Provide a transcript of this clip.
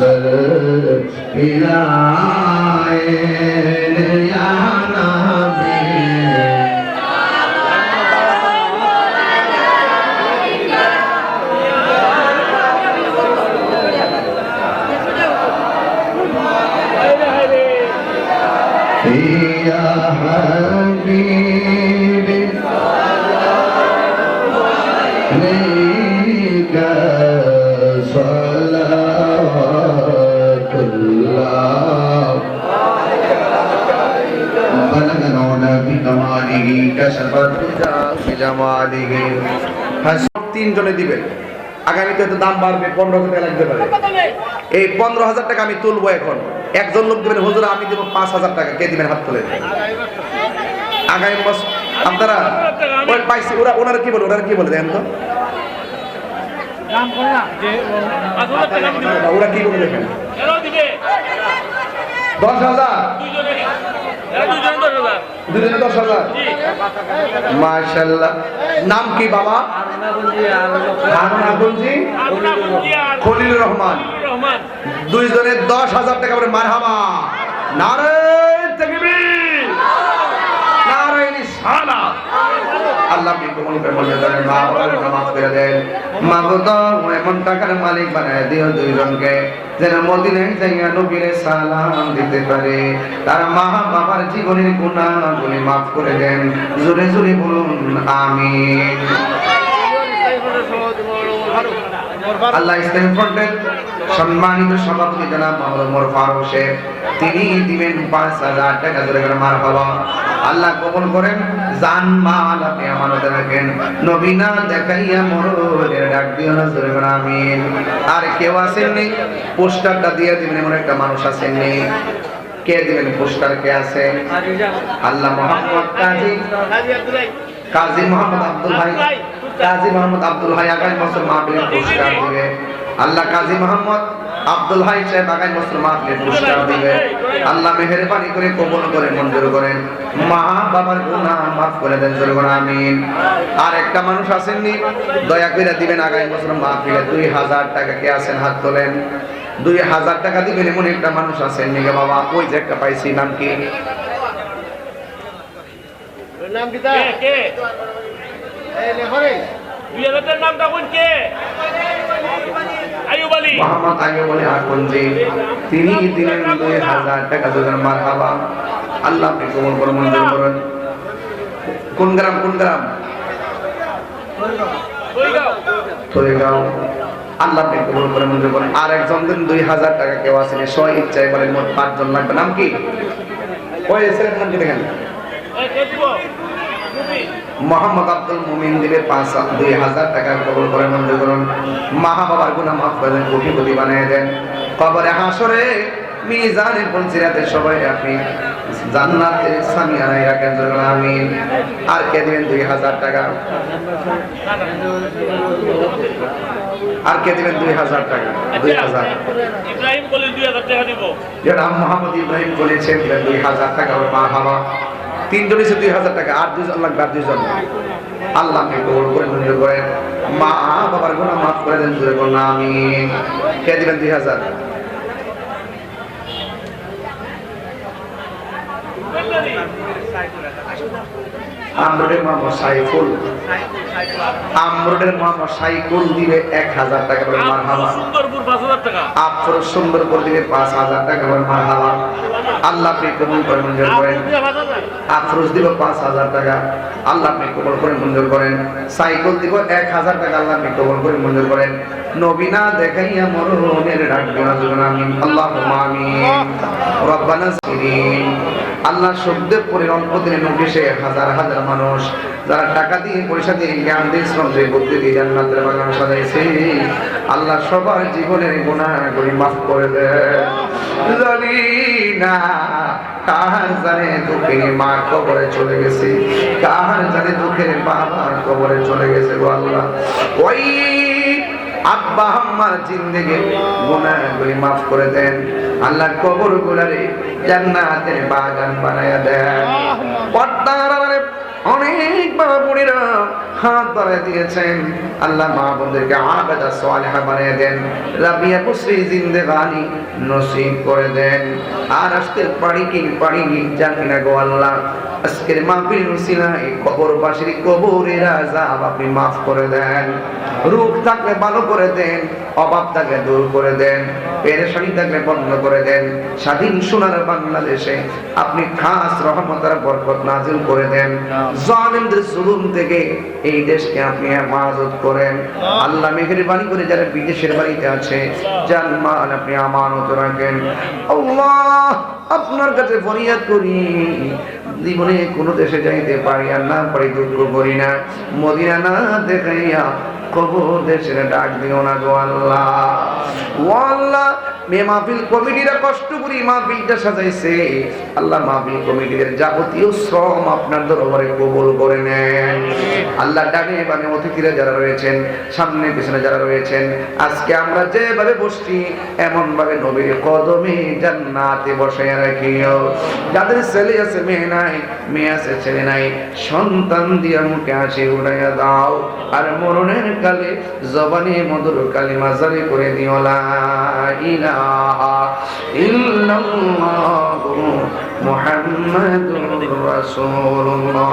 Sir हिलाए या नबी या हबीब अलैका सलावतुल्लाह बलगना नबी कमालिही कशफत बिजमालिही। তিন জনে দিবেন। আগামীতে তো দাম বাড়বে, 15,000 টাকা লাগতে পারে। এই 15,000 টাকা আমি তুলবো এখন। একজন লোক দিবেন, হুজুর আমি দেব 5,000 টাকা। কে দিবেন হাত তুলে? আগামী মাস আপনারা ওই পাইছি, ওনারা কি বলে, দেখেন তো ওরা কি বলে দেখেন। 10,000 দুজনে 10,000 মাশাআল্লাহ। নাম কি বাবা? হারুন আগুনজি খলিলুর রহমান। দুইজনে 10,000 টাকা করে। মারহাবা, নারে তাকবীর, নারে রিসালাত। আল্লাহ আপনি কবুল করে মনে করেন, মা বাবার গুনাহ মাফ করে দেন। মাগো এমন টাকার মালিক বানায় দিও দুইজনকে, যেন মদিনায় যাইয়া নবীর সালাম দিতে পারে। তার মা বাবার জীবনের গুনাহগুলি মাফ করে দেন। জোরে জোরে বলুন আমিন। আল্লাহ ইসলাম ফ্রন্টের সম্মানিত সভাপতি জনাব মোহাম্মদ ওমর ফারুক শেখ, তিনি দিবেন 5,000 টাকা। জোরে করে মারহাবা। আল্লাহ কবুল করেন। জান মাল আপনি আমানতে রাখেন। নবী না দেখাইয়া মরদের ডাক দিও না। জোরে করে আমিন। আর কেউ আসেননি পোস্টারটা দিয়ে দিবেন, এমন একটা মানুষ আসেননি। কে দিবেন পোস্টার? কে আছে? আল্লাহ মোহাম্মদ কাজী মোহাম্মদ আব্দুল ভাই, কাজী মোহাম্মদ আব্দুল ভাই আগামী বছর মাহফিলের পুরস্কার দিবে। আল্লাহ কাজী মোহাম্মদ আব্দুল ভাই সাহেব আগামী বছর মাহফিলের পুরস্কার দিবে। আল্লাহ মেহেরবানি করে কবুল করে মঞ্জুর করেন। মা বাবার গুনাহ মাফ করে দেন। জোরে বলুন আমিন। আর একটা মানুষ আসেননি, দয়া করে দিবেন আগামী বছর মাহফিলে 2,000 টাকা। কে আছেন হাত তোলেন। 2,000 টাকা দিবেন এমন একটা মানুষ আসেননি গে বাবা? ওই যে একটা পাইছি, নাম কি? নাম কি তার? কে এই লেখরে 2,000 এর নামটা কোন? কে? আইয়ুব আলী, মোহাম্মদ আইয়ুব আলী আকুনজি। তিনি দিলেন 2,000 টাকা। দুজন মারহাবা। আল্লাহ আপনি কবুল করুন, মঞ্জুর করুন। কোন গ্রাম? কোন গ্রাম? তোরেগাঁও। আল্লাহ আপনি কবুল করে মঞ্জুর করুন। আর একজন দিন 2,000 টাকা। কেউ আসেন স্ব ইচ্ছায় বলেন। মোট 5 জন লাগবে। নাম কি? ওই ছেলের নাম কি দেখেন? মোহাম্মদ আব্দুল মুমিন দিবে 2,000 টাকা। কবুল করে মঞ্জুর করুন। মা বাবার গুনাহ মাফ করে দেন, কোটিপতি বানিয়ে দেন। কবরে হাসরে মিজানে পঞ্চিরাতে সবাই আপনি জান্নাতে সামিয়ানায় রাখেন। জোরে আমিন। আর কে দিবেন 2,000 টাকা? আর কে দিবেন 2,000 টাকা? 2,000 ইব্রাহিম বলে 2,000 টাকা দিব। যারা মোহাম্মদ ইব্রাহিম বলেছেন 2,000 টাকা। মারহাবা। 3 জন এসে 2,000 টাকা। আর 2 জন লাগবে। আর 2 জন। আল্লাহ আপনি কবুল করে মঞ্জুর করেন। মা বাবার গুনাহ মাফ করে দেন। জোরে বলুন আমিন। কে দিবেন 2,000? আমরুদের মামা সাইফুল, আমরুদের মামা সাইফুল দিবে 1,000 টাকা। বলে মারহাবা। সুন্দরপুর 5,000 টাকা। আফরোজ সুন্দরপুর দিবে 5,000 টাকা। বলে মারহাবা। আল্লাহ আপনি কবুল করে মঞ্জুর করেন। আফরোজ দিব 5,000 টাকা। আল্লাহ আপনি কবুল করে মঞ্জুর করেন। সাইফুল দিব 1,000 টাকা। আল্লাহ আপনি কবুল করে মঞ্জুর করেন। নবী না দেখাইয়া মরণের ডাক দিও না। জোরে আমিন। আল্লাহুম্মা আমিন। রব্বানা সিরিন। আল্লাহ শব্দের পরে রহমতের নোটিশে হাজার হাজার মানুষ যারা টাকা দিয়ে পয়সা দিয়ে জ্ঞান দিয়ে শ্রম দিয়ে বুদ্ধি দিয়ে জান্নাতের বাগান সাজাইছে, আল্লাহ সবার জীবনের গুনাহগুলি মাফ করে দেয়। জানি না কার জানে দুঃখের মা কবরে চলে গেছে, কার জানে দুঃখের বাবা কবরে চলে গেছে। গো আল্লাহ, ওই আব্বা আম্মার জিন্দেগির গুনাহগুলি মাফ করে দেন। আল্লাহ কবর গুলারে জান্নাতের বাগান বানায়া দেন। পর্দার আড়ালে অনেক বাবা বুড়িরা হাত বাড়িয়ে দিয়েছেন। আল্লাহ মা বোনদেরকে আবেদা সালেহা বানিয়ে দেন, রাবিয়া কুসরি জিন্দেগানি নসিব করে দেন। আর আজকের পাড়ি কি জানি না গো আল্লাহ, আজকের মাহফিল উসিলায় কবরবাসীর কবরের আযাব আপনি মাফ করে দেন। রোগ থাকলে ভালো করে দেন, অভাব থাকলে দূর করে দেন, পেরেশানি থাকলে বন্ধ করে দেন। স্বাধীন সোনার বাংলাদেশে আপনি খাস রহমতের বরকত নাজিল করে দেন। জালিমদের জুলুম থেকে এই দেশকে আপনি হেফাজত করেন। আল্লাহ মেহেরবানি করে যারা বিদেশের বাড়িতে আছে জানমাল আপনি আমানত রাখেন। আল্লাহ আপনার কাছে ফরিয়াদ করি, জীবনে কোন দেশে যাইতে পারি আর না পারি দুঃখ করি না, মদিনা না দেখাইয়া কবর দেশের ডাক দিও না গো আল্লাহ। ও আল্লাহ, মাহফিল কমিটিরা কষ্ট করি মাহফিলটা সাজাইছে, আল্লাহ মাহফিল কমিটিদের যাবতীয় শ্রম আপনার দরবারে কবুল করে নেন। আল্লাহ ডানে বামে অতিথিরা যারা রয়েছেন, সামনে পিছনে যারা রয়েছেন, আজকে আমরা যেভাবে বসছি এমন ভাবে নবীর কদমে জান্নাতে বসায় রাখিও। যাদের ছেলে আছে মেয়ে নাই, মেয়ে আছে ছেলে নাই, সন্তান দিয়া মুখে হাসি উড়াইয়া দাও। আর মরণের কালে জবানে মধুর কালিমা জারি করে দিও, লা ইলাহা ইল্লাল্লাহু মুহাম্মাদুর রাসূলুল্লাহ।